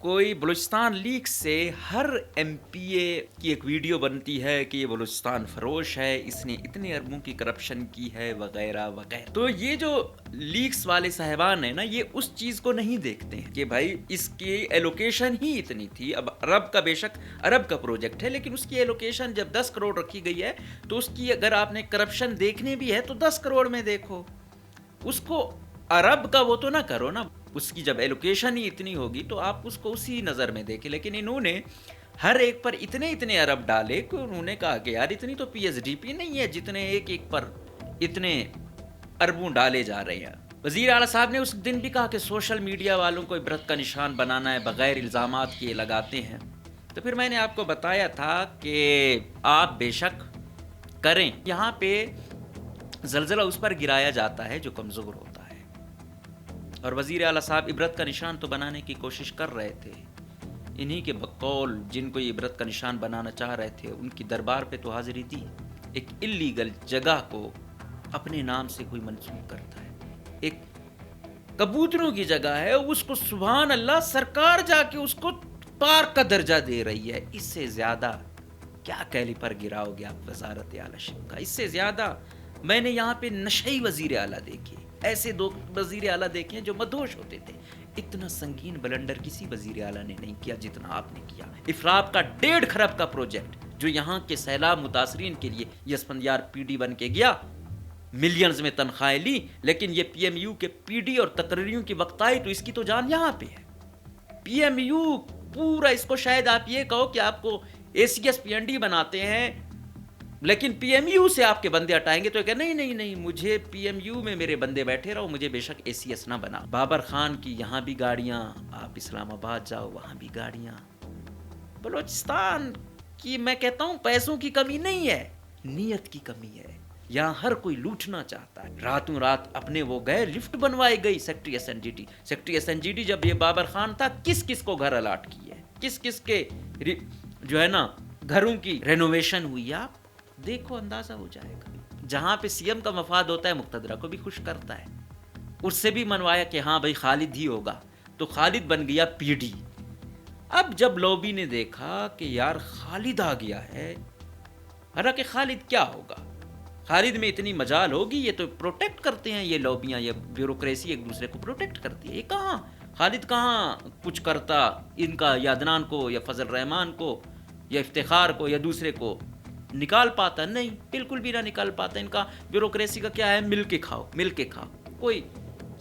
کوئی بلوچستان لیگ سے ہر M P اے کی ایک ویڈیو بنتی ہے کہ یہ بلوچستان فروش ہے، اس نے اتنے اربوں کی کرپشن کی ہے وغیرہ وغیرہ. تو یہ جو لیگس والے صاحبان ہیں نا، یہ اس چیز کو نہیں دیکھتے ہیں کہ بھائی اس کی ایلوکیشن ہی اتنی تھی. اب عرب کا بے شک عرب کا پروجیکٹ ہے، لیکن اس کی ایلوکیشن جب 10 کروڑ رکھی گئی ہے تو اس کی اگر آپ نے کرپشن دیکھنی بھی ہے تو 10 کروڑ میں دیکھو. اس کو عرب کا وہ تو نہ کرو نا. اس کی جب ایلوکیشن ہی اتنی ہوگی تو آپ اس کو اسی نظر میں دیکھیں. لیکن انہوں نے ہر ایک پر اتنے ارب ڈالے کہ انہوں نے کہا کہ یار اتنی تو پی ایس ڈی پی نہیں ہے جتنے ایک پر اتنے اربوں ڈالے جا رہے ہیں. وزیر اعلیٰ صاحب نے اس دن بھی کہا کہ سوشل میڈیا والوں کو عبرت کا نشان بنانا ہے، بغیر الزامات کیے لگاتے ہیں. تو پھر میں نے آپ کو بتایا تھا کہ آپ بے شک کریں. یہاں پہ زلزلہ اس پر گرایا جاتا ہے جو کمزور ہوتا ہے، اور وزیر اعلیٰ صاحب عبرت کا نشان تو بنانے کی کوشش کر رہے تھے. انہی کے بقول جن کو یہ عبرت کا نشان بنانا چاہ رہے تھے ان کی دربار پہ تو حاضری دی. ایک اللیگل جگہ کو اپنے نام سے کوئی منسوخ کرتا ہے، ایک کبوتروں کی جگہ ہے، اس کو سبحان اللہ سرکار جا کے اس کو پارک کا درجہ دے رہی ہے. اس سے زیادہ کیا کیلیپر گراؤ گے آپ وزارت اعلیٰ شپ کا؟ اس سے زیادہ میں نے یہاں پہ نشئی وزیر اعلیٰ دیکھے، ایسے دو وزیر اعلیٰ دیکھے جو مدہوش ہوتے تھے. اتنا سنگین بلنڈر کسی وزیر اعلیٰ نے نہیں کیا جتنا آپ نے کیا. افراب کا 1.5 کھرب کا پروجیکٹ جو یہاں کے سیلاب متاثرین کے لیے یسفندیار پی ڈی بن کے گیا، ملینز میں تنخواہیں لی، لیکن یہ پی ایم یو کے پی ڈی اور تقرریوں کی وقت آئی تو اس کی تو جان یہاں پہ ہے. پی ایم یو پورا اس کو شاید آپ یہ کہو کہ آپ کو A C S P N D بناتے ہیں، لیکن پی ایم یو سے آپ کے بندے ہٹائیں گے تو کہ نہیں مجھے پی ایم یو میں میرے بندے بیٹھے رہو، مجھے بے شک اے سی ایس نہ بنا. بابر خان کی یہاں بھی گاڑیاں، آپ اسلام آباد جاؤ وہاں بھی گاڑیاں. بلوچستان کی میں کہتا ہوں پیسوں کی کمی نہیں ہے، نیت کی کمی ہے. یہاں ہر کوئی لوٹنا چاہتا ہے. راتوں رات اپنے وہ گئے، لفٹ بنوائی گئی secretary S N G T. Secretary S N G T جب یہ بابر خان تھا کس کس کو گھر الاٹ کی ہے، کس کے جو ہے نا گھروں کی رینوویشن ہوئی. آپ دیکھو اندازہ ہو جائے گا. جہاں پہ سی ایم کا مفاد ہوتا ہے مقتدرہ کو بھی خوش کرتا ہے. اس سے بھی منوایا کہ ہاں بھائی خالد ہی ہوگا، تو خالد بن گیا پی ڈی. اب جب لوبی نے دیکھا کہ یار خالد آ گیا ہے، حالانکہ خالد کیا ہوگا، خالد میں اتنی مجال ہوگی، یہ تو پروٹیکٹ کرتے ہیں، یہ لوبیاں، یہ بیوروکریسی ایک دوسرے کو پروٹیکٹ کرتی ہے. یہ کہاں خالد کہاں کچھ کرتا ان کا، یا عدنان کو یا فضل رحمان کو یا افتخار کو یا دوسرے کو نکال پاتا؟ نہیں، بالکل بھی نہ نکال پاتا. ان کا بیوروکریسی کا کیا ہے، مل کے کھاؤ. کوئی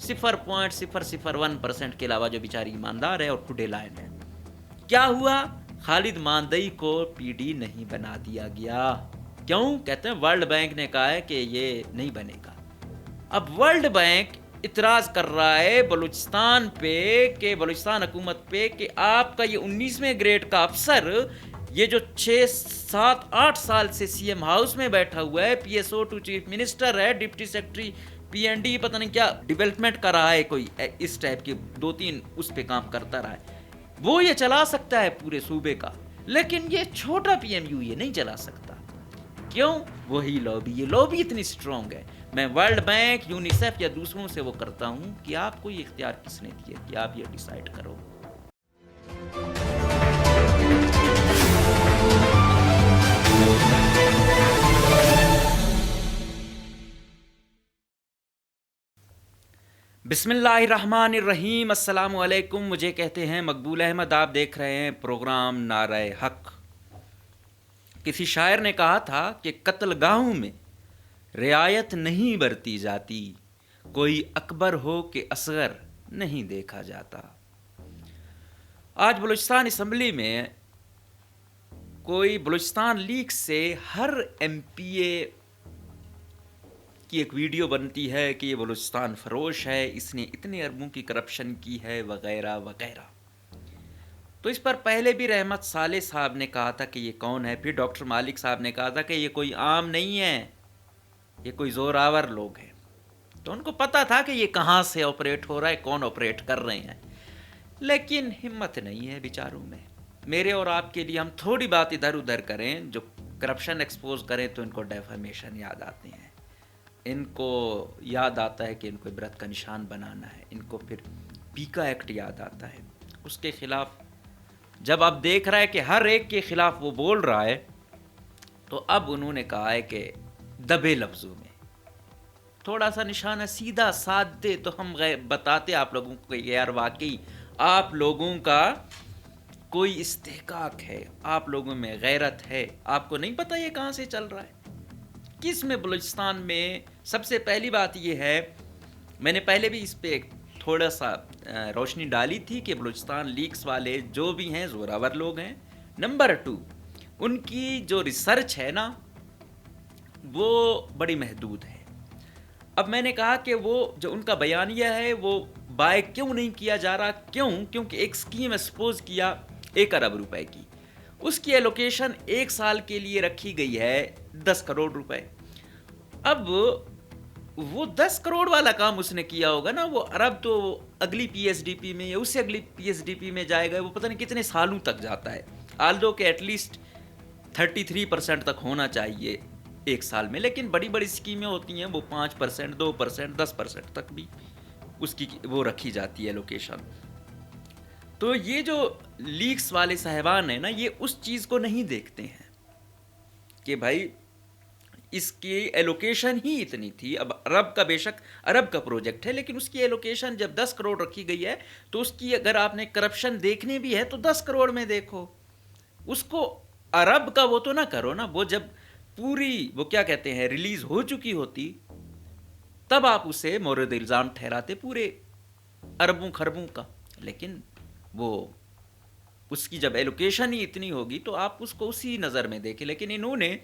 0.001% کے علاوہ جو بیچاری ایماندار ہے اور کھڈے لائن ہے. کیا ہوا؟ خالد ماندئی کو پی ڈی نہیں بنا دیا گیا. کیوں؟ کہتے ہیں ورلڈ بینک نے کہا ہے کہ یہ نہیں بنے گا. اب ورلڈ بینک اعتراض کر رہا ہے بلوچستان پہ، کہ بلوچستان حکومت پہ، کہ آپ کا یہ 19ویں گریڈ کا افسر، یہ جو 6 7 8 سال سے سی ایم ہاؤس میں بیٹھا ہوا ہے، P S O to chief minister ہے، deputy secretary P N D پتہ نہیں کیا ڈیولپمنٹ کر رہا ہے، کوئی اس ٹائپ کے 2-3 اس پہ کام کرتا رہا ہے، وہ یہ چلا سکتا ہے پورے صوبے کا، لیکن یہ چھوٹا پی ایم یو یہ نہیں چلا سکتا. کیوں؟ وہی لوبی. یہ لوبی اتنی سٹرونگ ہے. میں ورلڈ بینک، یونیسیف یا دوسروں سے وہ کرتا ہوں کہ آپ کو یہ اختیار کس نے دیا کہ آپ یہ ڈیسائیڈ کرو. بسم اللہ الرحمن الرحیم. السلام علیکم. مجھے کہتے ہیں مقبول احمد. آپ دیکھ رہے ہیں پروگرام نعرہ حق. کسی شاعر نے کہا تھا کہ قتل گاہوں میں رعایت نہیں برتی جاتی، کوئی اکبر ہو کہ اصغر نہیں دیکھا جاتا. آج بلوچستان اسمبلی میں کوئی بلوچستان لیگ سے ہر ایم پی اے کی ایک ویڈیو بنتی ہے کہ یہ بلوچستان فروش ہے، اس نے اتنے اربوں کی کرپشن کی ہے وغیرہ وغیرہ. تو اس پر پہلے بھی رحمت صالح صاحب نے کہا تھا کہ یہ کون ہے، پھر ڈاکٹر مالک صاحب نے کہا تھا کہ یہ کوئی عام نہیں ہے، یہ کوئی زوراور لوگ ہیں. تو ان کو پتا تھا کہ یہ کہاں سے آپریٹ ہو رہا ہے، کون آپریٹ کر رہے ہیں، لیکن ہمت نہیں ہے بیچاروں میں. میرے اور آپ کے لیے ہم تھوڑی بات ادھر ادھر کریں، جو کرپشن ایکسپوز کریں تو ان کو ڈیفامیشن یاد آتے ہیں، ان کو یاد آتا ہے کہ ان کو عبرت کا نشان بنانا ہے، ان کو پھر پیکا ایکٹ یاد آتا ہے. اس کے خلاف جب اب دیکھ رہا ہے کہ ہر ایک کے خلاف وہ بول رہا ہے، تو اب انہوں نے کہا ہے کہ دبے لفظوں میں تھوڑا سا نشانہ سیدھا ساتھ دے تو ہم بتاتے آپ لوگوں کو کہ یار واقعی آپ لوگوں کا کوئی استحقاق ہے، آپ لوگوں میں غیرت ہے. آپ کو نہیں پتہ یہ کہاں سے چل رہا ہے، کس میں؟ بلوچستان میں. سب سے پہلی بات یہ ہے، میں نے پہلے بھی اس پہ تھوڑا سا روشنی ڈالی تھی کہ بلوچستان لیکس والے جو بھی ہیں زوراور لوگ ہیں. نمبر 2، ان کی جو ریسرچ ہے نا وہ بڑی محدود ہے. اب میں نے کہا کہ وہ جو ان کا بیانیہ ہے وہ بائی کیوں نہیں کیا جا رہا؟ کیونکہ ایک اسکیم ایکسپوز کیا 1 ارب روپے کی، اس کی ایلوکیشن 1 سال کے لیے رکھی گئی ہے 10 کروڑ روپے. اب وہ 10 کروڑ والا کام اس نے کیا ہوگا نا، وہ ارب تو اگلی پی ایس ڈی پی میں یا اس سے اگلی پی ایس ڈی پی میں جائے گا، وہ پتہ نہیں کتنے سالوں تک جاتا ہے. آلدو کہ ایٹ لیسٹ 33% تک ہونا چاہیے 1 سال میں، لیکن بڑی بڑی اسکیمیں ہوتی ہیں وہ 5%، 2%، 10% تک بھی اس کی وہ رکھی جاتی ہے لوکیشن. تو یہ جو لیکس والے صاحبان ہیں نا، یہ اس چیز کو نہیں دیکھتے ہیں کہ بھائی اس کی ایلوکیشن ہی اتنی تھی. اب ارب کا بے شک ارب کا پروجیکٹ ہے، لیکن اس کی ایلوکیشن جب 10 کروڑ رکھی گئی ہے تو اس کی اگر آپ نے کرپشن دیکھنے بھی ہے تو 10 کروڑ میں دیکھو. اس کو ارب کا وہ تو نہ کرو نا. وہ جب پوری وہ کیا کہتے ہیں ریلیز ہو چکی ہوتی تب آپ اسے مورد الزام ٹھہراتے پورے اربوں خربوں کا. لیکن وہ اس کی جب ایلوکیشن ہی اتنی ہوگی تو آپ اس کو اسی نظر میں دیکھیں. لیکن انہوں نے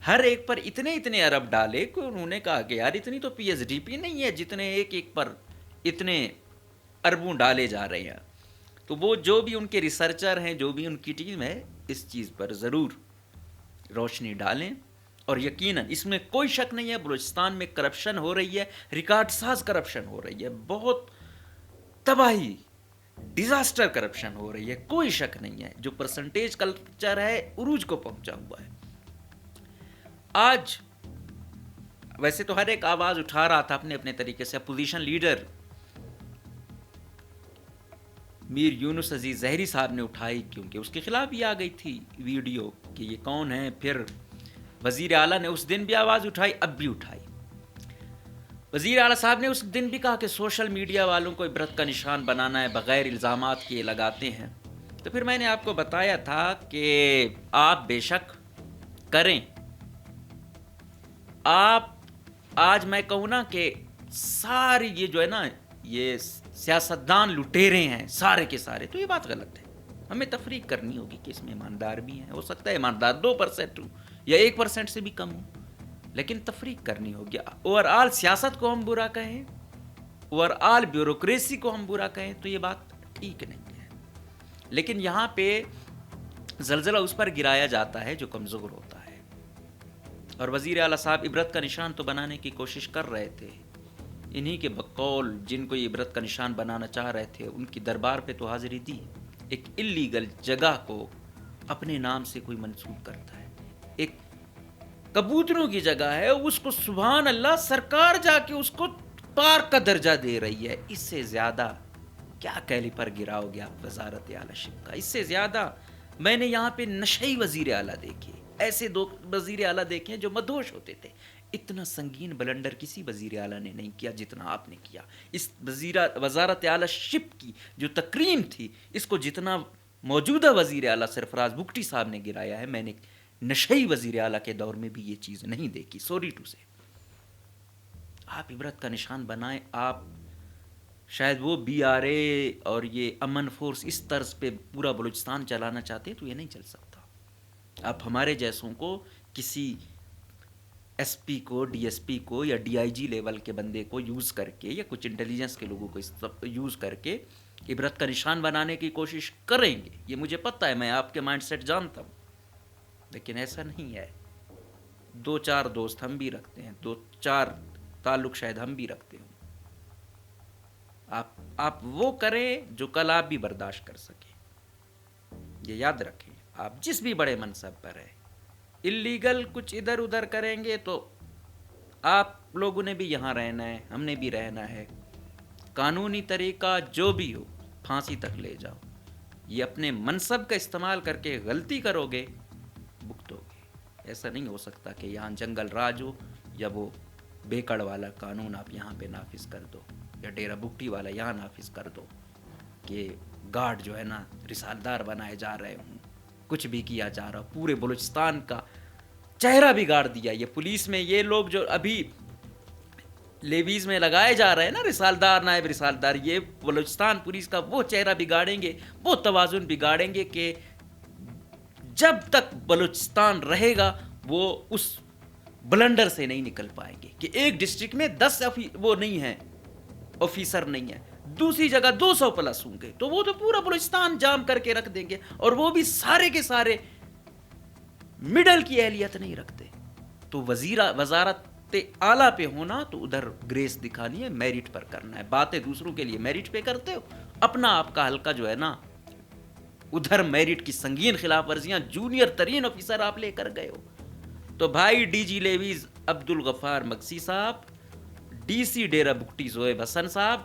ہر ایک پر اتنے ارب ڈالے کہ انہوں نے کہا کہ یار اتنی تو پی ایس ڈی پی نہیں ہے جتنے ایک پر اتنے اربوں ڈالے جا رہے ہیں. تو وہ جو بھی ان کے ریسرچر ہیں، جو بھی ان کی ٹیم ہے، اس چیز پر ضرور روشنی ڈالیں. اور یقیناً اس میں کوئی شک نہیں ہے بلوچستان میں کرپشن ہو رہی ہے، ریکارڈ ساز کرپشن ہو رہی ہے، بہت تباہی ڈیزاسٹر کرپشن ہو رہی ہے، کوئی شک نہیں ہے. جو پرسنٹیج کلچر ہے عروج کو پہنچا ہوا ہے. آج ویسے تو ہر ایک آواز اٹھا رہا تھا اپنے اپنے طریقے سے. اپوزیشن لیڈر میر یونس عزیز زہری صاحب نے اٹھائی کیونکہ اس کے خلاف بھی آ گئی تھی ویڈیو کہ یہ کون ہے. پھر وزیر اعلیٰ نے اس دن بھی آواز اٹھائی، اب بھی اٹھائی. وزیر اعلیٰ صاحب نے اس دن بھی کہا کہ سوشل میڈیا والوں کو عبرت کا نشان بنانا ہے، بغیر الزامات کے لگاتے ہیں. تو پھر میں نے آپ کو بتایا تھا کہ آپ بے شک کریں. آپ آج میں کہوں نا کہ ساری یہ جو ہے نا یہ سیاستدان لٹیرے ہیں سارے کے سارے، تو یہ بات غلط ہے. ہمیں تفریق کرنی ہوگی کہ اس میں ایماندار بھی ہیں، ہو سکتا ہے ایماندار 2% ہو یا 1% سے بھی کم ہو، لیکن تفریق کرنی ہوگی. اوور آل سیاست کو ہم برا کہیں، اوور آل بیوروکریسی کو ہم برا کہیں تو یہ بات ٹھیک نہیں ہے. لیکن یہاں پہ زلزلہ اس پر گرایا جاتا ہے جو کمزور ہوتا ہے. اور وزیر اعلیٰ صاحب عبرت کا نشان تو بنانے کی کوشش کر رہے تھے. انہی کے بقول جن کو یہ عبرت کا نشان بنانا چاہ رہے تھے ان کی دربار پہ تو حاضری دی. ایک اللیگل جگہ کو اپنے نام سے کوئی منسوب کرتا ہے، ایک کبوتروں کی جگہ ہے، اس کو سبحان اللہ سرکار جا کے اس کو پارک کا درجہ دے رہی ہے. اس سے زیادہ کیا کیلیپر گرا ہو گیا وزارت اعلیٰ شپ کا؟ اس سے زیادہ میں نے یہاں پہ نشئی وزیر اعلیٰ دیکھے، ایسے 2 وزیر اعلیٰ دیکھے جو مدہوش ہوتے تھے. اتنا سنگین بلنڈر کسی وزیر اعلیٰ نے نہیں کیا جتنا آپ نے کیا. اس وزارت اعلیٰ شپ کی جو تکریم تھی، اس کو جتنا موجودہ وزیر اعلیٰ سرفراز بگٹی صاحب نے گرایا ہے، میں نے نشئی وزیر اعلیٰ کے دور میں بھی یہ چیز نہیں دیکھی. سوری ٹو سے آپ عبرت کا نشان بنائیں. آپ شاید وہ بی آر اے اور یہ امن فورس اس طرز پہ پورا بلوچستان چلانا چاہتے تو یہ نہیں چل سکتا. آپ ہمارے جیسوں کو کسی ایس پی کو، ڈی ایس پی کو یا ڈی آئی جی لیول کے بندے کو یوز کر کے یا کچھ انٹیلیجنس کے لوگوں کو یوز کر کے عبرت کا نشان بنانے کی کوشش کریں گے. یہ مجھے پتہ ہے، میں آپ کے مائنڈ سیٹ جانتا ہوں، لیکن ایسا نہیں ہے. 2-4 دوست ہم بھی رکھتے ہیں، 2-4 تعلق شاید ہم بھی رکھتے ہوں. آپ وہ کریں جو کل آپ بھی برداشت کر سکیں. یہ یاد رکھیں، آپ جس بھی بڑے منصب پر ہیں، اللیگل کچھ ادھر ادھر کریں گے تو آپ لوگوں نے بھی یہاں رہنا ہے، ہم نے بھی رہنا ہے. قانونی طریقہ جو بھی ہو، پھانسی تک لے جاؤ. یہ اپنے منصب کا استعمال کر کے غلطی کرو گے، بھگتو گے۔ ایسا نہیں ہو سکتا کہ یہاں جنگل راج ہو یا وہ بیکڑ والا قانون آپ یہاں پہ نافذ کر دو، یا ڈیرہ بگٹی والا یہاں نافذ کر دو کہ گارڈ جو ہے نا رسالدار بنائے جا رہے ہوں، کچھ بھی کیا جا رہا، پورے بلوچستان کا چہرہ بگاڑ دیا۔ یہ پولیس میں یہ لوگ جو ابھی لیویز میں لگائے جا رہے ہیں نا، رسالدار، نائب رسالدار، یہ بلوچستان پولیس کا وہ چہرہ بگاڑیں گے، وہ توازن بگاڑیں گے کہ جب تک بلوچستان رہے گا وہ اس بلنڈر سے نہیں نکل پائیں گے کہ ایک ڈسٹرکٹ میں 10 وہ نہیں ہے، آفیسر نہیں ہے، دوسری جگہ 200 پلس ہوں گے، تو وہ تو پورا بلوچستان جام کر کے رکھ دیں گے، اور وہ بھی سارے کے سارے مڈل کی اہلیت نہیں رکھتے۔ تو وزارت اعلیٰ پہ ہونا تو ادھر گریس دکھانی ہے، میرٹ پر کرنا ہے۔ باتیں دوسروں کے لیے میرٹ پہ کرتے ہو، اپنا آپ کا حلقہ جو ہے نا ادھر میرٹ کی سنگین خلاف ورزیاں جونیئر ترین آفیسر آپ لے کر گئے ہو۔ تو بھائی D G levies Abdul Ghaffar Magsi صاحب، ڈی سی ڈیرہ بگٹی زویب حسن صاحب،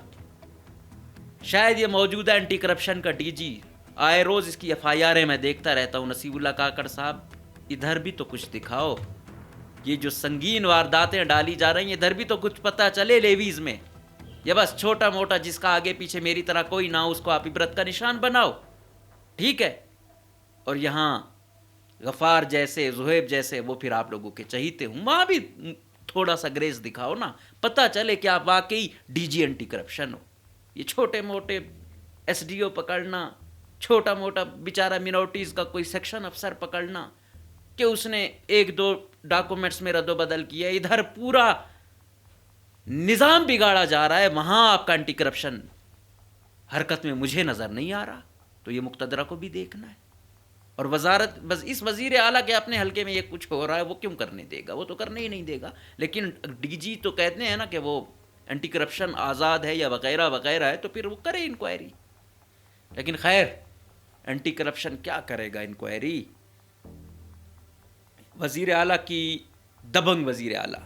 شاید یہ موجودہ اینٹی کرپشن کا ڈی جی، آئے روز اس کی ایف آئی آریں میں دیکھتا رہتا ہوں، نصیب اللہ کاکڑ صاحب، ادھر بھی تو کچھ دکھاؤ۔ یہ جو سنگین وارداتیں ڈالی جا رہی ہیں ادھر بھی تو کچھ پتہ چلے لیویز میں۔ یہ بس چھوٹا موٹا جس کا آگے پیچھے میری طرح کوئی نہ ہو اس کو آپ عبرت کا نشان بناؤ، ٹھیک ہے؟ اور یہاں غفار جیسے، زہیب جیسے، وہ پھر آپ لوگوں کے چہیتے ہوں، وہاں بھی تھوڑا سا گریس دکھاؤ نا، پتہ چلے کہ آپ واقعی ڈی جی اینٹی کرپشن ہو۔ یہ چھوٹے موٹے ایس ڈی او پکڑنا، چھوٹا موٹا بیچارہ منورٹیز کا کوئی سیکشن افسر پکڑنا کہ اس نے 1-2 ڈاکومنٹس میں رد و بدل کیا، ادھر پورا نظام بگاڑا جا رہا ہے، وہاں آپ کا اینٹی کرپشن حرکت میں مجھے نظر نہیں آ رہا۔ تو یہ مقتدرہ کو بھی دیکھنا ہے، اور وزارت بس اس وزیر اعلیٰ کے اپنے حلقے میں یہ کچھ ہو رہا ہے وہ کیوں کرنے دے گا؟ وہ تو کرنے ہی نہیں دے گا۔ لیکن ڈی جی تو کہتے ہیں نا کہ وہ اینٹی کرپشن آزاد ہے یا وغیرہ وغیرہ ہے، تو پھر وہ کرے انکوائری۔ لیکن خیر، اینٹی کرپشن کیا کرے گا انکوائری؟ وزیر اعلیٰ کی دبنگ وزیر اعلیٰ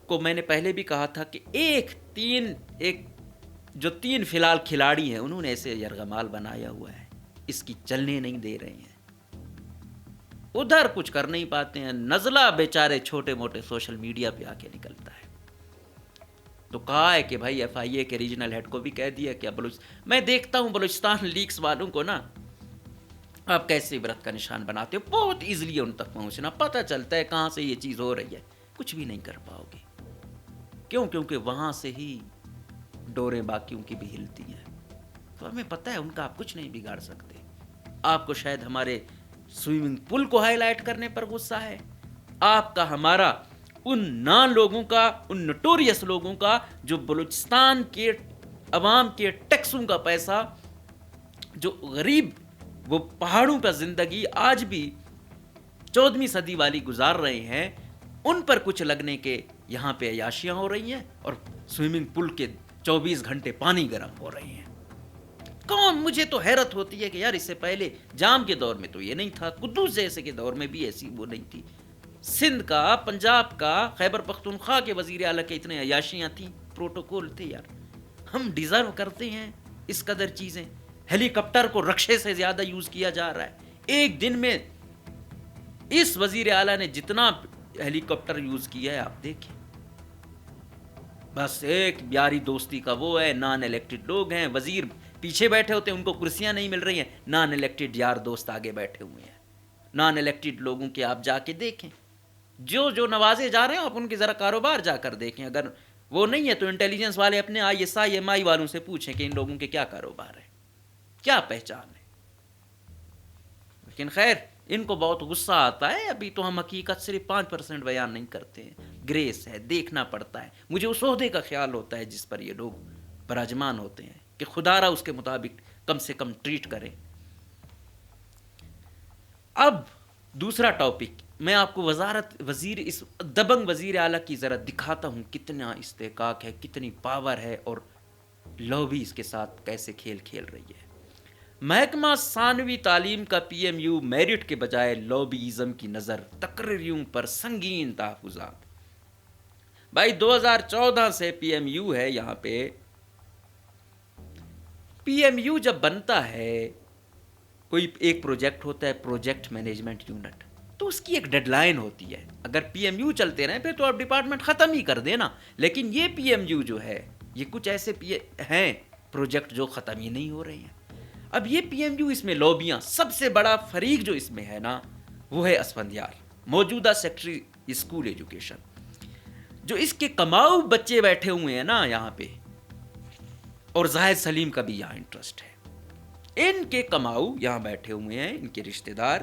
کو میں نے پہلے بھی کہا تھا کہ جو 3 فی الحال کھلاڑی ہیں انہوں نے ایسے یرغمال بنایا ہوا ہے، اس کی چلنے نہیں دے رہے ہیں، ادھر کچھ کر نہیں پاتے ہیں، نزلہ بیچارے چھوٹے موٹے سوشل میڈیا پہ آ کے نکلتا ہے۔ تو کہا ہے کہ بھائی ایف آئی اے کے ریجنل ہیڈ کو بھی کہہ دیا کہ میں دیکھتا ہوں بلوچستان لیکس والوں کو نا، آپ کیسے عبرت کا نشان بناتے ہو، بہت ایزلی ان تک پہنچنا، پتہ چلتا ہے کہاں سے یہ چیز ہو رہی ہے، کچھ بھی نہیں کر پاؤ گے۔ کیوں؟ کیونکہ وہاں سے ہی ڈوریں باقیوں کی بھی ہلتی ہیں، تو ہمیں پتہ ہے ان کا آپ کچھ نہیں بگاڑ سکتے۔ آپ کو شاید ہمارے سوئمنگ پول کو ہائی لائٹ کرنے پر غصہ ہے، آپ کا ہمارا ان لوگوں کا، ان نوٹوریس لوگوں کا جو بلوچستان کے عوام کے ٹیکسوں کا پیسہ، جو غریب وہ پہاڑوں پر زندگی آج بھی 14ویں صدی والی گزار رہے ہیں، ان پر کچھ لگنے کے یہاں پہ عیاشیاں ہو رہی ہیں، اور سوئمنگ پول کے 24 گھنٹے پانی گرم ہو رہے ہیں۔ مجھے تو حیرت ہوتی ہے کہ یار اس سے پہلے جام کے دور میں تو یہ نہیں تھا، قدوس جیسے کے دور میں بھی ایسی وہ نہیں تھی، سندھ کا، پنجاب کا، خیبر پختونخوا کے وزیر اعلیٰ کے اتنے عیاشیاں تھیں، پروٹوکول تھے۔ یار ہم ڈیزرو کرتے ہیں اس قدر چیزیں۔ ہیلی کاپٹر کو رکشے سے زیادہ یوز کیا جا رہا ہے، ایک دن میں اس وزیر اعلیٰ نے جتنا ہیلی کاپٹر یوز کیا ہے آپ دیکھیں، بس ایک یاری دوستی کا وہ ہے، نان الیکٹڈ لوگ ہیں، وزیر پیچھے بیٹھے ہوتے ہیں، ان کو کرسیاں نہیں مل رہی ہیں، نان الیکٹڈ یار دوست آگے بیٹھے ہوئے ہیں۔ نان الیکٹڈ لوگوں کے آپ جا کے دیکھیں، جو نوازے جا رہے ہیں، آپ ان کے ذرا کاروبار جا کر دیکھیں، اگر وہ نہیں ہے تو انٹیلیجنس والے اپنے ISI والوں سے پوچھیں کہ ان لوگوں کے کیا کاروبار ہے، کیا پہچان ہے۔ لیکن خیر، ان کو بہت غصہ آتا ہے، ابھی تو ہم حقیقت صرف 5% بیان نہیں کرتے ہیں، گریس ہے، دیکھنا پڑتا ہے، مجھے اس عہدے کا خیال ہوتا ہے جس پر یہ لوگ براجمان ہوتے ہیں کہ خدا را اس کے مطابق کم سے کم ٹریٹ کریں۔ اب دوسرا ٹاپک میں آپ کو اس دبنگ وزیر اعلیٰ کی ذرا دکھاتا ہوں، کتنا استحقاق ہے، کتنی پاور ہے، اور لوبی اس کے ساتھ کیسے کھیل کھیل رہی ہے۔ محکمہ ثانوی تعلیم کا PMU میرٹ کے بجائے لوبیزم کی نظر، تقرریوں پر سنگین تحفظات۔ بھائی 2014 سے PMU ہے یہاں پہ، پی ایم یو جب بنتا ہے، کوئی ایک پروجیکٹ ہوتا ہے پروجیکٹ مینجمنٹ یونٹ، تو اس کی ایک ڈیڈ لائن ہوتی ہے. اگر پی ایم یو چلتے رہیں پھر تو آپ ڈپارٹمنٹ ختم ہی کر دینا. لیکن یہ پی ایم یو جو ہے، یہ کچھ ایسے ہیں پروجیکٹ جو ختم ہی نہیں ہو رہے ہیں. اب یہ پی ایم یو، اس میں لوبیاں، سب سے بڑا فریق جو اس میں ہے نا وہ ہے اسفندیار، موجودہ سیکٹری اسکول ایجوکیشن. جو اس کے کماؤ بچے بیٹھے ہوئے ہیں نا یہاں پہ، اور زاہد سلیم کا بھی یہاں انٹرسٹ ہے. ان کے کماؤ یہاں بیٹھے ہوئے ہیں، ان کے رشتہ دار.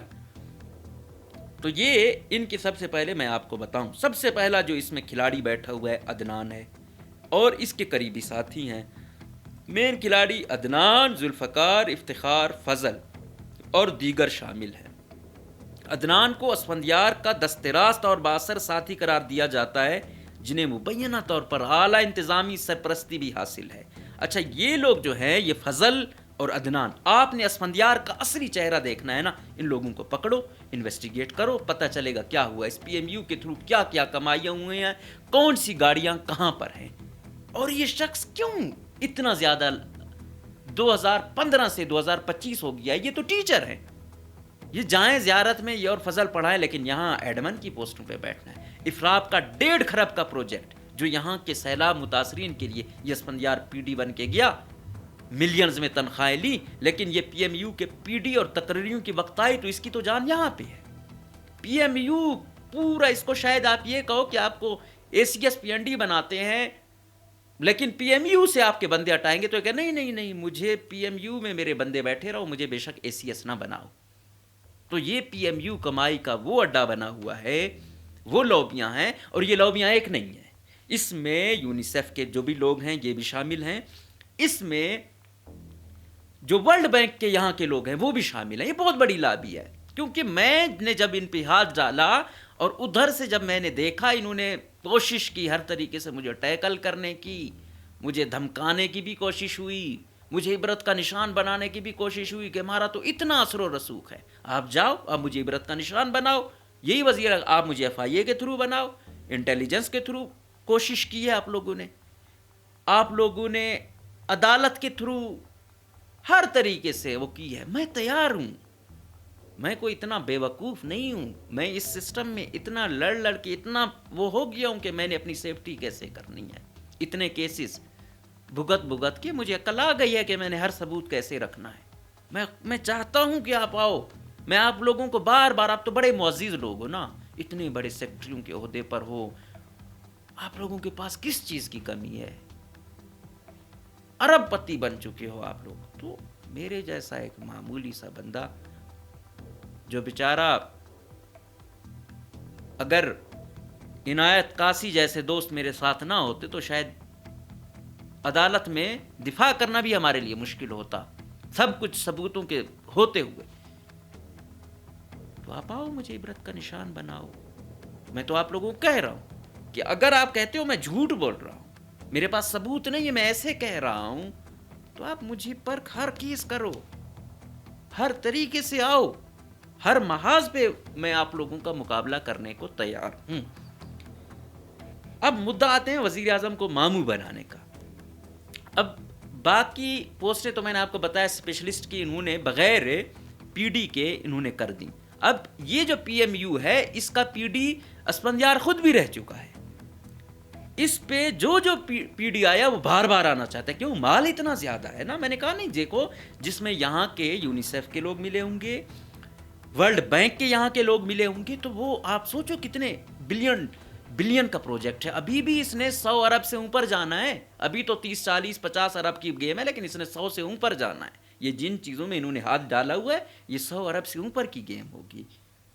تو یہ ان کے سب سے پہلے میں آپ کو بتاؤں، سب سے پہلا جو اس میں کھلاڑی بیٹھا ہوا ہے عدنان ہے، اور اس کے قریبی ساتھی ہیں. مین کھلاڑی عدنان، ذوالفقار، افتخار، فضل اور دیگر شامل ہیں. عدنان کو اسفندیار کا دست راست اور بااثر ساتھی قرار دیا جاتا ہے، جنہیں مبینہ طور پر اعلیٰ انتظامی سرپرستی بھی حاصل ہے. اچھا، یہ لوگ جو ہیں، یہ فضل اور عدنان، آپ نے اسفندیار کا اصلی چہرہ دیکھنا ہے نا، ان لوگوں کو پکڑو، انویسٹیگیٹ کرو، پتہ چلے گا کیا ہوا، اس پی ایم یو کے تھرو کیا کیا کمائیاں ہوئے ہیں، کون سی گاڑیاں کہاں پر ہیں، اور یہ شخص کیوں اتنا زیادہ 2015 سے 2025 ہو گیا. یہ تو ٹیچر ہیں، یہ جائیں زیارت میں، یہ اور فضل پڑھائیں، لیکن یہاں ایڈمن کی پوسٹوں پہ بیٹھنا ہے. افراب کا 1.5 خرب کا پروجیکٹ جو یہاں کے سیلاب متاثرین کے لیے یہ اسفندیار پی ڈی بن کے گیا، ملینز میں تنخواہیں لی، لیکن یہ پی ایم یو کے پی ڈی اور تقرریوں کی وقت آئی تو اس کی تو جان یہاں پہ ہے. پی ایم یو پورا، اس کو شاید آپ یہ کہو کہ آپ کو A C S P N D بناتے ہیں، لیکن پی ایم یو سے آپ کے بندے ہٹائیں گے تو کہ نہیں، مجھے پی ایم یو میں میرے بندے بیٹھے رہو، مجھے بے شک اے سی ایس نہ بناؤ. تو یہ پی ایم یو کمائی کا وہ اڈا بنا ہوا ہے، وہ لوبیاں ہیں، اور یہ لوبیاں ایک نہیں ہیں. اس میں یونیسیف کے جو بھی لوگ ہیں یہ بھی شامل ہیں، اس میں جو ورلڈ بینک کے یہاں کے لوگ ہیں وہ بھی شامل ہیں. یہ بہت بڑی لابی ہے، کیونکہ میں نے جب ان پہ ہاتھ ڈالا اور ادھر سے جب میں نے دیکھا، انہوں نے کوشش کی ہر طریقے سے مجھے ٹیکل کرنے کی، مجھے دھمکانے کی بھی کوشش ہوئی، مجھے عبرت کا نشان بنانے کی بھی کوشش ہوئی کہ ہمارا تو اتنا اثر و رسوخ ہے، آپ جاؤ، آپ مجھے عبرت کا نشان بناؤ. یہی وزیر، آپ مجھے ایف آئی اے کے تھرو بناؤ، انٹیلیجنس کے تھرو کوشش کی ہے آپ لوگوں نے عدالت کے تھرو ہر طریقے سے وہ کی ہے. میں تیار ہوں، میں کوئی اتنا بے وقوف نہیں ہوں. میں اس سسٹم میں اتنا لڑ کے اتنا وہ ہو گیا ہوں کہ میں نے اپنی سیفٹی کیسے کرنی ہے. اتنے کیسز بھگت کے مجھے عقل آ گئی ہے کہ میں نے ہر ثبوت کیسے رکھنا ہے. میں چاہتا ہوں کہ آپ آؤ، میں آپ لوگوں کو بار بار، آپ تو بڑے معزز لوگ ہو نا، اتنے بڑے سیکٹریوں کے عہدے پر ہو، آپ لوگوں کے پاس کس چیز کی کمی ہے؟ ارب پتی بن چکے ہو آپ لوگ. تو میرے جیسا ایک معمولی سا بندہ جو بیچارہ، اگر عنایت قاسی جیسے دوست میرے ساتھ نہ ہوتے تو شاید عدالت میں دفاع کرنا بھی ہمارے لیے مشکل ہوتا، سب کچھ ثبوتوں کے ہوتے ہوئے. تو آپ آؤ، مجھے عبرت کا نشان بناؤ. میں تو آپ لوگوں کو کہہ رہا ہوں کہ اگر آپ کہتے ہو میں جھوٹ بول رہا ہوں، میرے پاس ثبوت نہیں ہے، میں ایسے کہہ رہا ہوں، تو آپ مجھے پر ہر کیس کرو، ہر طریقے سے آؤ، ہر محاذ پہ میں آپ لوگوں کا مقابلہ کرنے کو تیار ہوں. اب مدعا آتے ہیں وزیر اعظم کو ماموں بنانے کا. اب باقی پوسٹیں تو میں نے آپ کو بتایا اسپیشلسٹ کی انہوں نے بغیر پی ڈی کے انہوں نے کر دی. اب یہ جو پی ایم یو ہے اس کا پی ڈی اسفندیار خود بھی رہ چکا ہے. اس پہ جو پی ڈی آیا وہ بار بار آنا چاہتا ہے، کیوں؟ مال اتنا زیادہ ہے نا. میں نے کہا نہیں، دیکھو، جس میں یہاں کے یونیسیف کے لوگ ملے ہوں گے، ورلڈ بینک کے یہاں کے لوگ ملے ہوں گے، تو وہ آپ سوچو کتنے بلین کا پروجیکٹ ہے. ابھی بھی اس نے 100 ارب سے اوپر جانا ہے. ابھی تو 30 40 50 ارب کی گیم ہے، لیکن اس نے 100 سے اوپر جانا ہے. یہ جن چیزوں میں انہوں نے ہاتھ ڈالا ہوا ہے، یہ 100 ارب سے اوپر کی گیم ہوگی.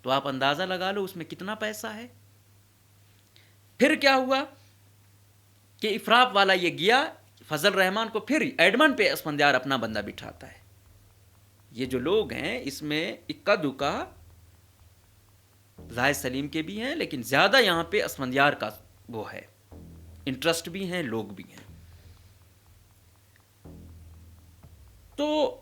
تو آپ اندازہ لگا لو اس میں کتنا پیسہ ہے. پھر کیا ہوا کہ افراف والا یہ گیا فضل رحمان کو، پھر ایڈمن پہ اسفندیار اپنا بندہ بٹھاتا ہے. یہ جو لوگ ہیں اس میں اکا دکا زاہد سلیم کے بھی ہیں، لیکن زیادہ یہاں پہ اسفندیار کا وہ ہے، انٹرسٹ بھی ہیں، لوگ بھی ہیں. تو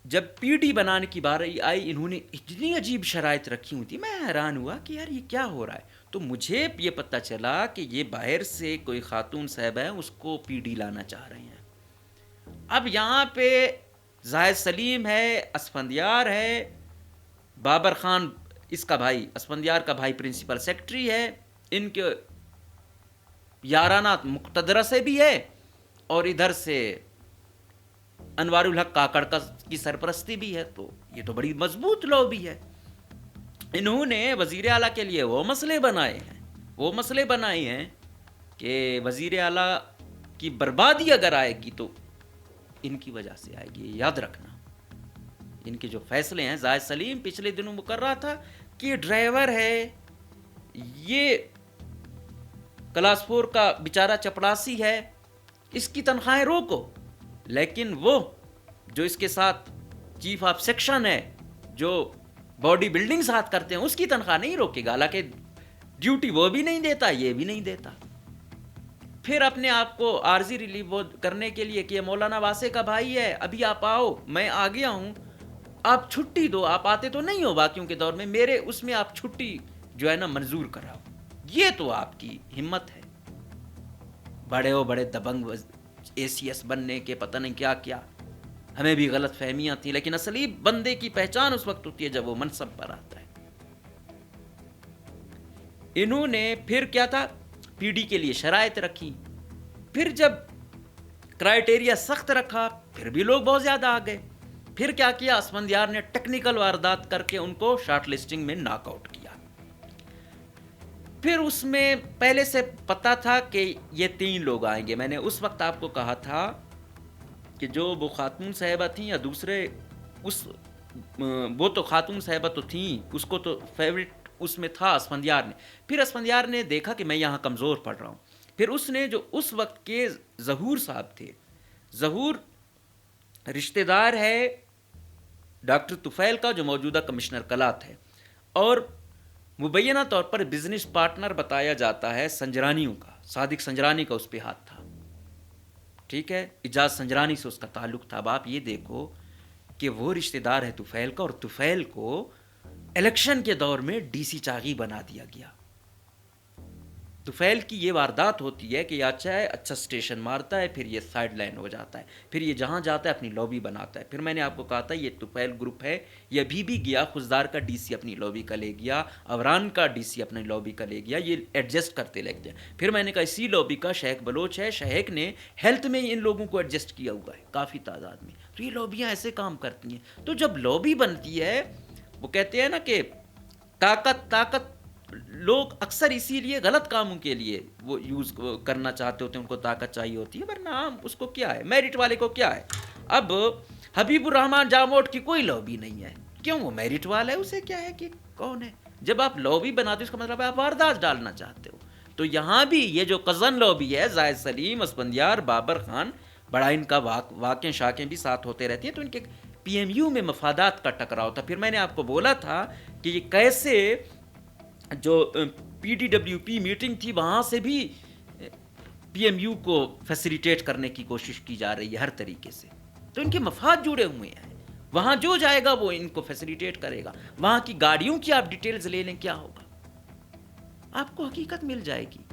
جب پی ڈی بنانے کی باری آئی، انہوں نے اتنی عجیب شرائط رکھی ہوئی تھی، میں حیران ہوا کہ یار یہ کیا ہو رہا ہے. تو مجھے یہ پتہ چلا کہ یہ باہر سے کوئی خاتون صاحب ہے، اس کو پی ڈی لانا چاہ رہے ہیں. اب یہاں پہ زاہد سلیم ہے، اسفندیار ہے، بابر خان اس کا بھائی، اسفندیار کا بھائی پرنسپل سیکرٹری ہے، ان کے یارانہ مقتدرہ سے بھی ہے، اور ادھر سے انوار الحق کاکڑ کی سرپرستی بھی ہے. تو یہ تو بڑی مضبوط لابی ہے. انہوں نے وزیر اعلیٰ کے لیے وہ مسئلے بنائے ہیں کہ وزیر اعلیٰ کی بربادی اگر آئے گی تو ان کی وجہ سے آئے گی. یاد رکھنا ان کے جو فیصلے ہیں. زاہد سلیم پچھلے دنوں مقرر رہا تھا کہ ڈرائیور ہے، یہ کلاس 4 کا بیچارہ چپڑاسی ہے، اس کی تنخواہیں روکو، لیکن وہ جو اس کے ساتھ چیف آف سیکشن ہے، جو باڈی بلڈنگ ساتھ کرتے ہیں، اس کی تنخواہ نہیں روکے گا. حالانکہ ڈیوٹی وہ بھی نہیں دیتا، یہ بھی نہیں دیتا. پھر اپنے آپ کو عارضی ریلیف کرنے کے لیے کہ یہ مولانا واسع کا بھائی ہے، ابھی آپ آؤ، میں آ گیا ہوں، آپ چھٹی دو. آپ آتے تو نہیں ہو باقیوں کے دور میں، میرے اس میں آپ چھٹی جو ہے نا منظور کراؤ. یہ تو آپ کی ہمت ہے. بڑے دبنگ ACS بننے کے پتہ نہیں کیا کیا. ہمیں بھی غلط فہمیاں تھیں، لیکن اصلی بندے کی پہچان اس وقت ہوتی ہے جب وہ منصب پر آتا ہے. انہوں نے پھر کیا تھا، پی ڈی کے لیے شرائط رکھی. پھر جب کرائیٹیریا سخت رکھا پھر بھی لوگ بہت زیادہ آ گئے. پھر کیا کیا، اسفندیار نے ٹیکنیکل واردات کر کے ان کو شارٹ لسٹنگ میں ناک آؤٹ کیا. پھر اس میں پہلے سے پتا تھا کہ یہ 3 لوگ آئیں گے. میں نے اس وقت آپ کو کہا تھا کہ جو وہ خاتون صاحبہ تھیں یا دوسرے، وہ تو خاتون صاحبہ تو تھیں، اس کو تو فیوریٹ اس میں تھا اسفندیار نے. پھر اسفندیار نے دیکھا کہ میں یہاں کمزور پڑ رہا ہوں. پھر اس نے جو اس وقت کے ظہور صاحب تھے، ظہور رشتہ دار ہے ڈاکٹر طفیل کا جو موجودہ کمشنر کلات ہے، اور مبینہ طور پر بزنس پارٹنر بتایا جاتا ہے سنجرانیوں کا. صادق سنجرانی کا اس پہ ہاتھ تھا، ٹھیک ہے، اجاز سنجرانی سے اس کا تعلق تھا. اب آپ یہ دیکھو کہ وہ رشتہ دار ہے طفیل کا، اور طفیل کو الیکشن کے دور میں ڈی سی چاغی بنا دیا گیا. طفیل کی یہ واردات ہوتی ہے کہ یہ اچھا اسٹیشن مارتا ہے، پھر یہ سائڈ لائن ہو جاتا ہے، پھر یہ جہاں جاتا ہے اپنی لابی بناتا ہے. پھر میں نے آپ کو کہا تھا یہ طفیل گروپ ہے، یہ ابھی بھی گیا، خزدار کا ڈی سی اپنی لابی کا لے گیا، اوران کا ڈی سی اپنی لابی کا لے گیا، یہ ایڈجسٹ کرتے لگتے ہیں. پھر میں نے کہا اسی لابی کا شیخ بلوچ ہے، شیخ نے ہیلتھ میں ان لوگوں کو ایڈجسٹ کیا ہوا ہے کافی تعداد میں. تو یہ لابیاں ایسے کام کرتی ہیں. تو جب لابی بنتی ہے، وہ کہتے ہیں نا کہ طاقت لوگ اکثر اسی لیے غلط کاموں کے لیے وہ یوز کرنا چاہتے ہوتے ہیں، ان کو طاقت چاہیے ہوتی ہے، ورنہ اس کو کیا ہے، میرٹ والے کو کیا ہے. اب حبیب الرحمان جاموٹ کی کوئی لابی نہیں ہے، کیوں؟ وہ میرٹ والا ہے، اسے کیا ہے کہ کون ہے. جب آپ لابی بناتے اس کا مطلب ہے آپ واردات ڈالنا چاہتے ہو. تو یہاں بھی یہ جو قزن لابی ہے، زاہد سلیم، اسفندیار، بابر خان، بڑا ان کا واقع شاکیں بھی ساتھ ہوتے رہتی ہیں، تو ان کے پی ایم یو میں مفادات کا ٹکراؤ تھا. پھر میں نے آپ کو بولا تھا کہ یہ کیسے جو P D W P meeting تھی وہاں سے بھی پی ایم یو کو فیسیلیٹیٹ کرنے کی کوشش کی جا رہی ہے ہر طریقے سے. تو ان کے مفاد جڑے ہوئے ہیں، وہاں جو جائے گا وہ ان کو فیسیلیٹیٹ کرے گا. وہاں کی گاڑیوں کی آپ ڈیٹیلز لے لیں، کیا ہوگا، آپ کو حقیقت مل جائے گی.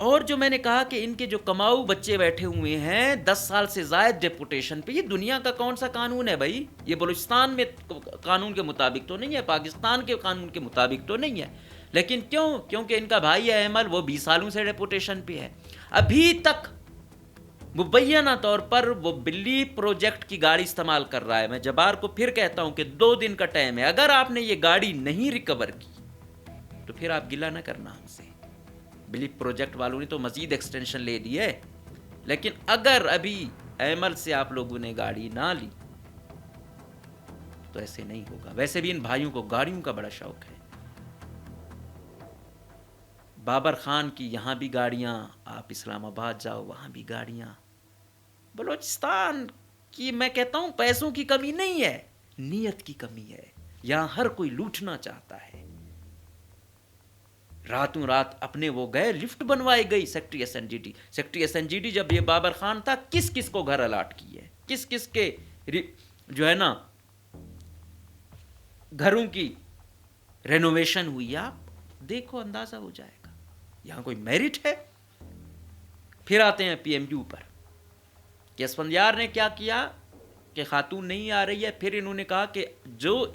اور جو میں نے کہا کہ ان کے جو کماؤ بچے بیٹھے ہوئے ہیں 10 سال سے زائد ڈیپوٹیشن پہ، یہ دنیا کا کون سا قانون ہے بھائی؟ یہ بلوچستان میں قانون کے مطابق تو نہیں ہے، پاکستان کے قانون کے مطابق تو نہیں ہے. لیکن کیونکہ ان کا بھائی ہے احمد، وہ 20 سالوں سے ڈیپوٹیشن پہ ہے. ابھی تک مبینہ طور پر وہ بلی پروجیکٹ کی گاڑی استعمال کر رہا ہے. میں جبار کو پھر کہتا ہوں کہ 2 دن کا ٹائم ہے، اگر آپ نے یہ گاڑی نہیں ریکور کی تو پھر آپ گلہ نہ کرنا ہم سے. بلیپ پروجیکٹ والوں نے تو مزید ایکسٹینشن لے لی ہے، لیکن اگر ابھی ایمل سے آپ لوگوں نے گاڑی نہ لی تو ایسے نہیں ہوگا. ویسے بھی ان بھائیوں کو گاڑیوں کا بڑا شوق ہے. بابر خان کی یہاں بھی گاڑیاں، آپ اسلام آباد جاؤ وہاں بھی گاڑیاں. بلوچستان کی میں کہتا ہوں پیسوں کی کمی نہیں ہے، نیت کی کمی ہے. یہاں ہر کوئی لوٹنا چاہتا ہے. راتوں رات اپنے وہ گئے، لفٹ بنوائی گئی secretary S N G D جب یہ بابر خان تھا کس کس کو گھر الاٹ کیے، کس کس کے جو ہے نا گھروں کی رینوویشن ہوئی. آپ دیکھو اندازہ ہو جائے گا یہاں کوئی میرٹ ہے. پھر آتے ہیں پی ایم یو پر کہ اسفندیار نے کیا کیا کہ خاتون نہیں آ رہی ہے. پھر انہوں نے کہا کہ جو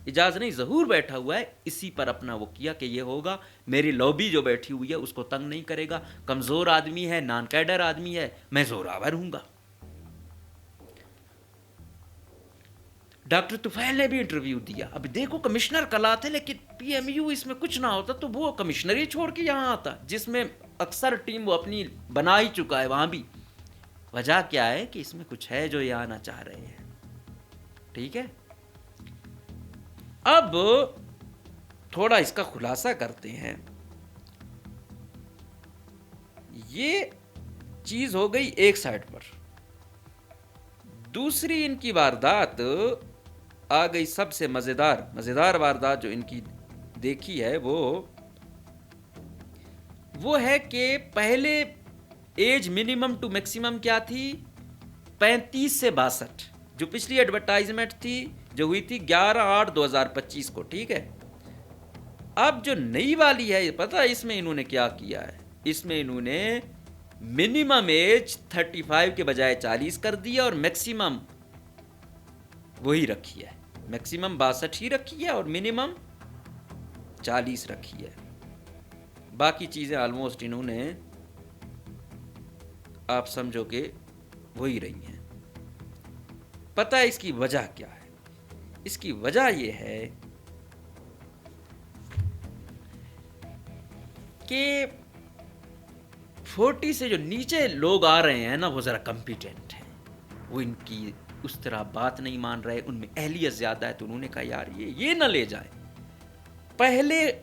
اجاز نہیں ظہور بیٹھا ہوا ہے اسی پر اپنا وہ کیا کہ یہ ہوگا, میری لابی جو بیٹھی ہوئی ہے اس کو تنگ نہیں کرے گا, کمزور آدمی ہے, نان کیڈر آدمی ہے, میں زوراور ہوں گا. ڈاکٹر طفیل نے بھی انٹرویو دیا. اب دیکھو کمشنر کلا تھے, لیکن پی ایم یو اس میں کچھ نہ ہوتا تو وہ کمشنر ہی چھوڑ کے یہاں آتا, جس میں اکثر ٹیم وہ اپنی بنا ہی چکا ہے وہاں بھی. وجہ کیا ہے کہ اس میں کچھ ہے جو یہ آنا چاہ رہے ہیں. ٹھیک ہے, اب تھوڑا اس کا خلاصہ کرتے ہیں. یہ چیز ہو گئی ایک سائڈ پر. دوسری ان کی واردات آ گئی, سب سے مزیدار واردات جو ان کی دیکھی ہے وہ ہے کہ پہلے ایج منیمم ٹو میکسیمم کیا تھی, 35 سے 62, جو پچھلی ایڈورٹائزمنٹ تھی جو ہوئی تھی 11/8/2025 کو. ٹھیک ہے, اب جو نئی والی ہے پتہ اس میں انہوں نے کیا کیا ہے, اس میں انہوں نے منیمم ایج 35 کے بجائے 40 کر دیا اور میکسیمم وہی رکھی ہے, میکسیمم 62 ہی رکھی ہے اور منیمم 40 رکھی ہے. باقی چیزیں آلموسٹ انہوں نے آپ سمجھو کہ وہی رہی ہیں. پتہ ہے اس کی وجہ کیا ہے؟ اس کی وجہ یہ ہے کہ 40 سے جو نیچے لوگ آ رہے ہیں نا وہ ذرا کمپیٹنٹ ہیں, وہ ان کی اس طرح بات نہیں مان رہے, ان میں اہلیت زیادہ ہے. تو انہوں نے کہا یار یہ نہ لے جائے. پہلے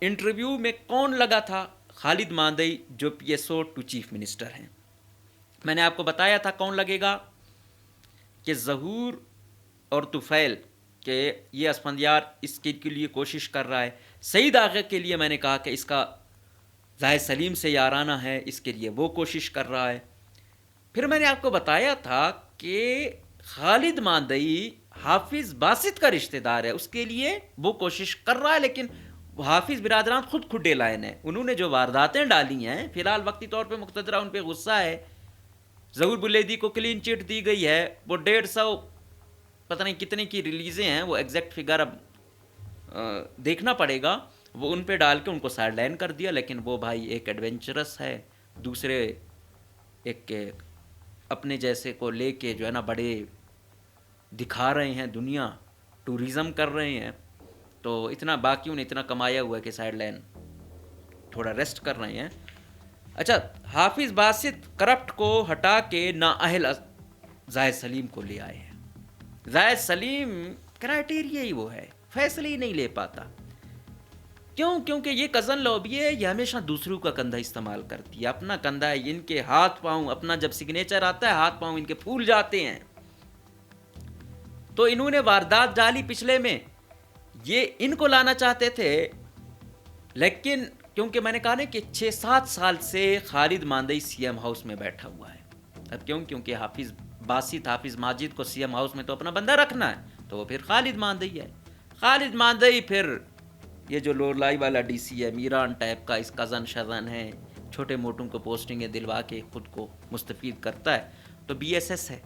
انٹرویو میں کون لگا تھا؟ خالد ماندئی جو P S O to chief minister ہیں. میں نے آپ کو بتایا تھا کون لگے گا, کہ ظہور اور طفیل کہ یہ اسفندیار اس کے لیے کوشش کر رہا ہے. سعید آغا کے لیے میں نے کہا کہ اس کا زاہد سلیم سے یارانہ ہے, اس کے لیے وہ کوشش کر رہا ہے. پھر میں نے آپ کو بتایا تھا کہ خالد ماندئی حافظ باسط کا رشتہ دار ہے, اس کے لیے وہ کوشش کر رہا ہے, لیکن حافظ برادران خود کھڈے لائن ہیں. انہوں نے جو وارداتیں ڈالی ہیں فی الحال وقتی طور پہ مقتدرہ ان پہ غصہ ہے. ظہور بلیدی کو کلین چٹ دی گئی ہے, وہ 150 پتہ نہیں کتنے کی ریلیزیں ہیں, وہ ایگزیکٹ فگر اب دیکھنا پڑے گا. وہ ان پہ ڈال کے ان کو سائڈ لائن کر دیا. لیکن وہ بھائی ایک ایڈونچرس ہے, دوسرے ایک اپنے جیسے کو لے کے جو ہے نا بڑے دکھا رہے ہیں, دنیا ٹورزم کر رہے ہیں. تو اتنا باقی انہیں اتنا کمایا ہوا ہے کہ سائڈ لائن تھوڑا ریسٹ کر رہے ہیں. اچھا, حافظ باسط کرپٹ کو ہٹا کے نااہل زاہد سلیم کو لے آئے ہیں. زاہد سلیم کرائٹیریا ہی وہ ہے, فیصلے ہی نہیں لے پاتا. کیوں؟ کیونکہ یہ کزن لابی ہے, یہ ہمیشہ دوسروں کا کندھا استعمال کرتی ہے. اپنا کندھا ہے, ان کے ہاتھ پاؤں, اپنا جب سگنیچر آتا ہے ہاتھ پاؤں ان کے پھول جاتے ہیں. تو انہوں نے واردات ڈالی پچھلے میں, یہ ان کو لانا چاہتے تھے, لیکن کیونکہ میں نے کہا نا کہ 6-7 سال سے خالد ماندئی سی ایم ہاؤس میں بیٹھا ہوا ہے. اب کیونکہ حافظ باسط, حافظ ماجد کو سی ایم ہاؤس میں تو اپنا بندہ رکھنا ہے, تو وہ پھر خالد ماندئی ہے. خالد ماندئی پھر یہ جو لولائی والا ڈی سی ہے, میران ٹائپ کا, اس کزن شزن ہے, چھوٹے موٹوں کو پوسٹنگیں دلوا کے خود کو مستفید کرتا ہے. تو بی ایس ایس ہے,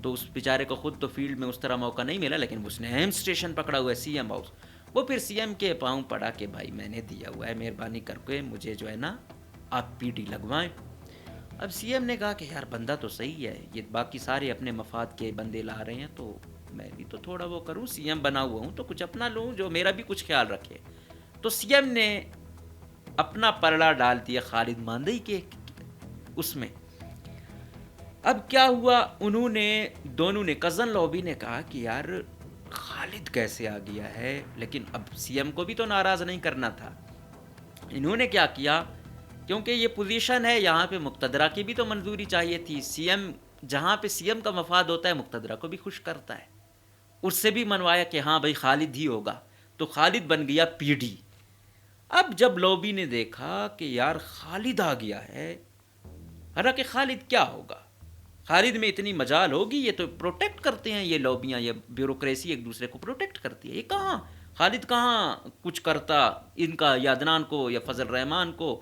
تو اس بیچارے کو خود تو فیلڈ میں اس طرح موقع نہیں ملا, لیکن اس نے اہم اسٹیشن پکڑا ہوا ہے سی ایم ہاؤس. وہ پھر سی ایم کے پاؤں پڑا کہ بھائی میں نے دیا ہوا ہے, مہربانی کر کے مجھے جو ہے نا آپ پی ڈی لگوائیں. اب سی ایم نے کہا کہ یار بندہ تو صحیح ہے, یہ باقی سارے اپنے مفاد کے بندے لا رہے ہیں, تو میں بھی تو تھوڑا وہ کروں, سی ایم بنا ہوا ہوں تو کچھ اپنا لوں جو میرا بھی کچھ خیال رکھے. تو سی ایم نے اپنا پلڑا ڈال دیا خالد ماندئی کے اس میں. اب کیا ہوا, انہوں نے دونوں نے, کزن لابی نے کہا کہ یار خالد کیسے آ گیا ہے, لیکن اب سی ایم کو بھی تو ناراض نہیں کرنا تھا. انہوں نے کیا کیا, کیونکہ یہ پوزیشن ہے یہاں پہ مقتدرہ کی بھی تو منظوری چاہیے تھی. سی ایم جہاں پہ سی ایم کا مفاد ہوتا ہے مقتدرہ کو بھی خوش کرتا ہے, اس سے بھی منوایا کہ ہاں بھائی خالد ہی ہوگا, تو خالد بن گیا پی ڈی. اب جب لابی نے دیکھا کہ یار خالد آ گیا ہے, حالانکہ خالد کیا ہوگا, خالد میں اتنی مجال ہوگی, یہ تو پروٹیکٹ کرتے ہیں, یہ لابیاں, یہ بیوروکریسی ایک دوسرے کو پروٹیکٹ کرتی ہے. یہ کہاں خالد کہاں کچھ کرتا ان کا, یا عدنان کو یا فضل الرحمان کو,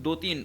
2-3